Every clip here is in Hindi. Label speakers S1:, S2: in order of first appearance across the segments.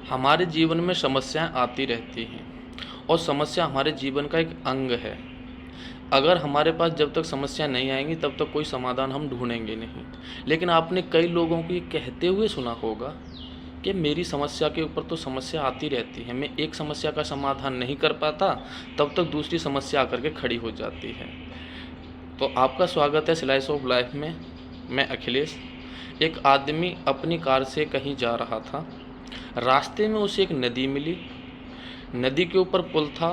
S1: हमारे जीवन में समस्याएं आती रहती हैं और समस्या हमारे जीवन का एक अंग है। अगर हमारे पास जब तक समस्या नहीं आएंगी तब तक कोई समाधान हम ढूंढेंगे नहीं। लेकिन आपने कई लोगों को ये कहते हुए सुना होगा कि मेरी समस्या के ऊपर तो समस्या आती रहती है, मैं एक समस्या का समाधान नहीं कर पाता तब तक दूसरी समस्या आकर के खड़ी हो जाती है। तो आपका स्वागत है स्लाइस ऑफ लाइफ में। मैं अखिलेश। एक आदमी अपनी कार से कहीं जा रहा था। रास्ते में उसे एक नदी मिली। नदी के ऊपर पुल था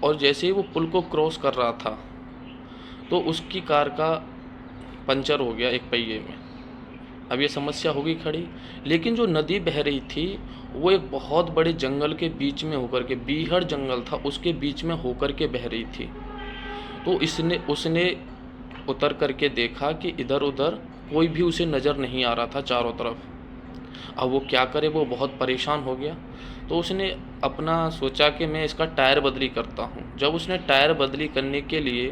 S1: और जैसे ही वो पुल को क्रॉस कर रहा था तो उसकी कार का पंचर हो गया एक पहिए में। अब ये समस्या होगी खड़ी। लेकिन जो नदी बह रही थी वो एक बहुत बड़े जंगल के बीच में होकर के, बीहड़ जंगल था, उसके बीच में होकर के बह रही थी। तो उसने उतर करके देखा कि इधर उधर कोई भी उसे नज़र नहीं आ रहा था चारों तरफ। अब वो क्या करे, वो बहुत परेशान हो गया। तो उसने अपना सोचा कि मैं इसका टायर बदली करता हूँ। जब उसने टायर बदली करने के लिए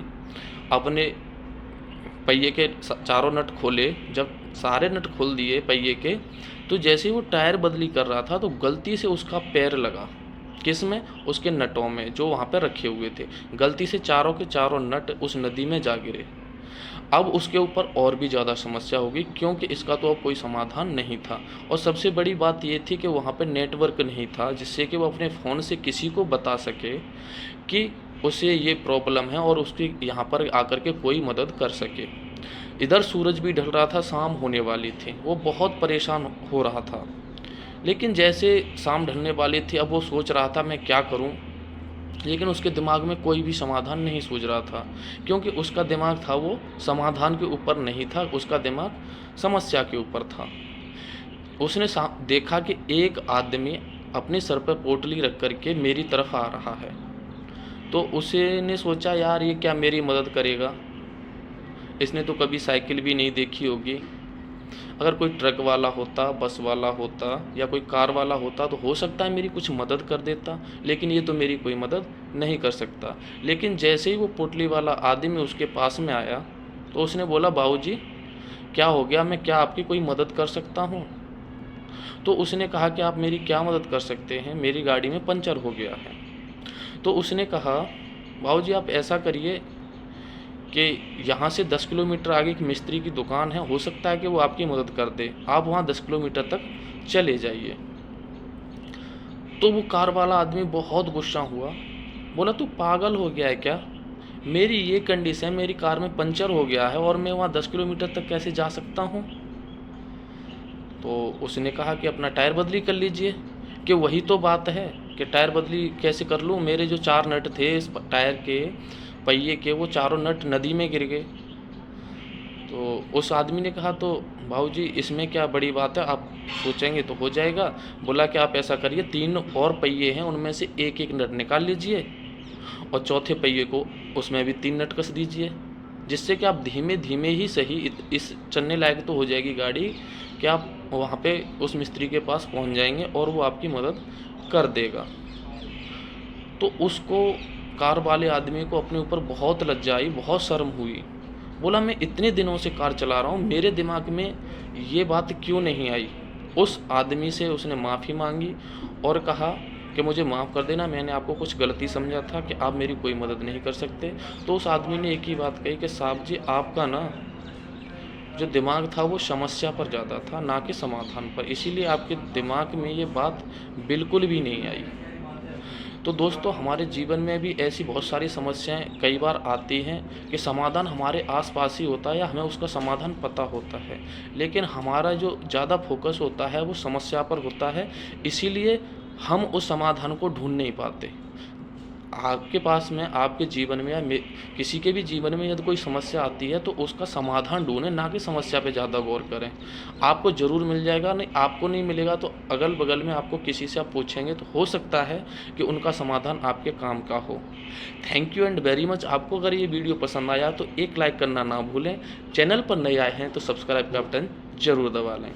S1: अपने पहिए के चारों नट खोले, जब सारे नट खोल दिए पहिए के, तो जैसे ही वो टायर बदली कर रहा था तो गलती से उसका पैर लगा। किस में? उसके नटों में जो वहाँ पर रखे हुए थे। गलती से चारों के चारों नट उस नदी में जा गिरे। अब उसके ऊपर और भी ज़्यादा समस्या होगी क्योंकि इसका तो अब कोई समाधान नहीं था। और सबसे बड़ी बात ये थी कि वहाँ पे नेटवर्क नहीं था जिससे कि वो अपने फ़ोन से किसी को बता सके कि उसे ये प्रॉब्लम है और उसकी यहाँ पर आकर के कोई मदद कर सके। इधर सूरज भी ढल रहा था, शाम होने वाली थी। वो बहुत परेशान हो रहा था। लेकिन जैसे शाम ढलने वाली थी अब वो सोच रहा था मैं क्या करूँ। लेकिन उसके दिमाग में कोई भी समाधान नहीं सूझ रहा था क्योंकि उसका दिमाग था वो समाधान के ऊपर नहीं था, उसका दिमाग समस्या के ऊपर था। उसने देखा कि एक आदमी अपने सर पर पोटली रख करके मेरी तरफ आ रहा है। तो उसने सोचा यार ये क्या मेरी मदद करेगा। इसने तो कभी साइकिल भी नहीं देखी होगी। अगर कोई ट्रक वाला होता, बस वाला होता या कोई कार वाला होता तो हो सकता है मेरी कुछ मदद कर देता, लेकिन ये तो मेरी कोई मदद नहीं कर सकता। लेकिन जैसे ही वो पोटली वाला आदमी उसके पास में आया तो उसने बोला बाबूजी क्या हो गया, मैं क्या आपकी कोई मदद कर सकता हूँ? तो उसने कहा कि आप मेरी क्या मदद कर सकते हैं, मेरी गाड़ी में पंचर हो गया है। तो उसने कहा बाबूजी आप ऐसा करिए कि यहाँ से 10 किलोमीटर आगे एक मिस्त्री की दुकान है, हो सकता है कि वो आपकी मदद कर दे, आप वहाँ 10 किलोमीटर तक चले जाइए। तो वो कार वाला आदमी बहुत गुस्सा हुआ, बोला तू पागल हो गया है क्या? मेरी ये कंडीशन, मेरी कार में पंचर हो गया है और मैं वहाँ 10 किलोमीटर तक कैसे जा सकता हूँ? तो उसने कहा कि अपना टायर बदली कर लीजिए। कि वही तो बात है कि टायर बदली कैसे कर लूँ, मेरे जो 4 नट थे इस टायर के पहिए के वो चारों नट नदी में गिर गए। तो उस आदमी ने कहा तो भाऊजी इसमें क्या बड़ी बात है, आप सोचेंगे तो हो जाएगा। बोला कि आप ऐसा करिए 3 और पहिए हैं उनमें से एक एक नट निकाल लीजिए और चौथे पहिए को उसमें भी 3 नट कस दीजिए, जिससे कि आप धीमे धीमे ही सही इस चलने लायक तो हो जाएगी गाड़ी कि आप वहाँ पे उस मिस्त्री के पास पहुँच जाएंगे और वो आपकी मदद कर देगा। तो उसको कार वाले आदमी को अपने ऊपर बहुत लज्जा आई, बहुत शर्म हुई। बोला मैं इतने दिनों से कार चला रहा हूँ, मेरे दिमाग में ये बात क्यों नहीं आई। उस आदमी से उसने माफ़ी मांगी और कहा कि मुझे माफ़ कर देना, मैंने आपको कुछ गलती समझा था कि आप मेरी कोई मदद नहीं कर सकते। तो उस आदमी ने एक ही बात कही कि साहब जी आपका ना जो दिमाग था वो समस्या पर ज़्यादा था ना कि समाधान पर, इसीलिए आपके दिमाग में ये बात बिल्कुल भी नहीं आई। तो दोस्तों हमारे जीवन में भी ऐसी बहुत सारी समस्याएं कई बार आती हैं कि समाधान हमारे आसपास ही होता है या हमें उसका समाधान पता होता है, लेकिन हमारा जो ज़्यादा फोकस होता है वो समस्या पर होता है, इसीलिए हम उस समाधान को ढूंढ नहीं पाते। आपके पास में, आपके जीवन में या किसी के भी जीवन में यदि कोई समस्या आती है तो उसका समाधान ढूंढें, ना कि समस्या पे ज़्यादा गौर करें। आपको ज़रूर मिल जाएगा, नहीं आपको नहीं मिलेगा तो अगल बगल में आपको किसी से आप पूछेंगे तो हो सकता है कि उनका समाधान आपके काम का हो। Thank you and very much. आपको अगर ये वीडियो पसंद आया तो एक लाइक करना ना भूलें। चैनल पर नए आए हैं तो सब्सक्राइब का बटन ज़रूर दबा लें।